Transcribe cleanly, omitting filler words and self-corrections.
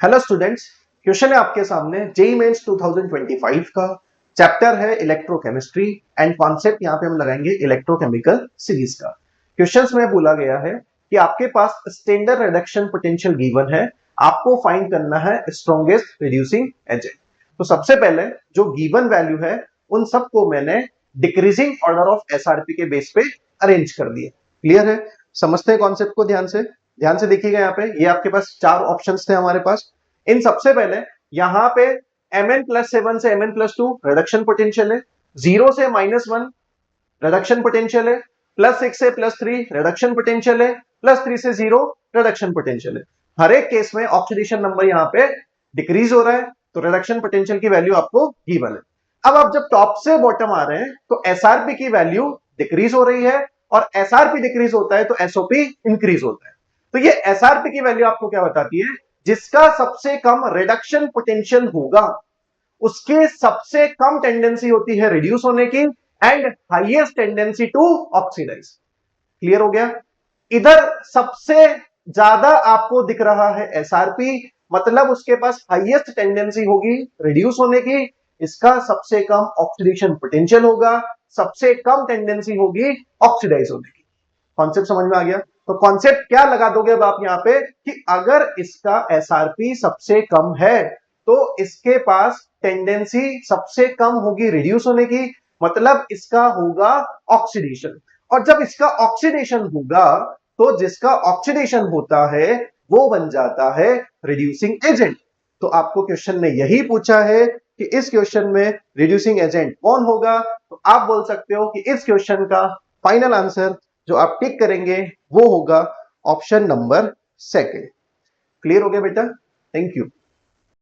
Hello students, question है आपके सामने जेईई मेंस 2025 का। चैप्टर है इलेक्ट्रोकेमिस्ट्री एंड कॉन्सेप्ट यहाँ पे हम लगाएंगे इलेक्ट्रोकेमिकल सीरीज का। क्वेश्चंस में बोला गया है कि आपके पास स्टैंडर्ड रिडक्शन पोटेंशियल गिवन है, आपको फाइंड करना है स्ट्रॉन्गेस्ट रिड्यूसिंग एजेंट। तो सबसे पहले जो गिवन वैल्यू है उन सबको मैंने डिक्रीजिंग ऑर्डर ऑफ एसआरपी के बेस पे अरेंज कर दिए। क्लियर है? समझते हैं कॉन्सेप्ट को ध्यान से देखिएगा। यहाँ पे ये आपके पास चार ऑप्शंस थे हमारे पास। इन सबसे पहले यहां पे Mn+7 से Mn+2 रिडक्शन पोटेंशियल है, 0 से -1 रिडक्शन पोटेंशियल है, +6 से +3 रिडक्शन पोटेंशियल है, +3 से 0 रिडक्शन पोटेंशियल है। हर एक केस में ऑक्सीडेशन नंबर यहां पे डिक्रीज हो रहा है, तो रिडक्शन पोटेंशियल की वैल्यू आपको गिवन है। अब आप जब टॉप से बॉटम आ रहे हैं तो एसआरपी की वैल्यू डिक्रीज हो रही है, और एसआरपी डिक्रीज होता है तो एसओपी इंक्रीज होता है। तो ये एसआरपी की वैल्यू आपको क्या बताती है? जिसका सबसे कम रिडक्शन पोटेंशियल होगा उसके सबसे कम टेंडेंसी होती है रिड्यूस होने की and highest tendency to oxidise. Clear हो गया? इधर सबसे ज्यादा आपको दिख रहा है एसआरपी, मतलब उसके पास हाईएस्ट टेंडेंसी होगी रिड्यूस होने की, इसका सबसे कम ऑक्सीडेशन पोटेंशियल होगा, सबसे कम टेंडेंसी होगी ऑक्सीडाइज होने की। कॉन्सेप्ट समझ में आ गया? तो कॉन्सेप्ट क्या लगा दोगे अब आप यहां पे कि अगर इसका एसआरपी सबसे कम है तो इसके पास टेंडेंसी सबसे कम होगी रिड्यूस होने की, मतलब इसका होगा ऑक्सीडेशन। और जब इसका ऑक्सीडेशन होगा तो जिसका ऑक्सीडेशन होता है वो बन जाता है रिड्यूसिंग एजेंट। तो आपको क्वेश्चन ने यही पूछा है कि इस क्वेश्चन में रिड्यूसिंग एजेंट कौन होगा, तो आप बोल सकते हो कि इस क्वेश्चन का फाइनल आंसर जो आप टिक करेंगे वो होगा ऑप्शन नंबर सेकंड। क्लियर हो गया बेटा? Thank you.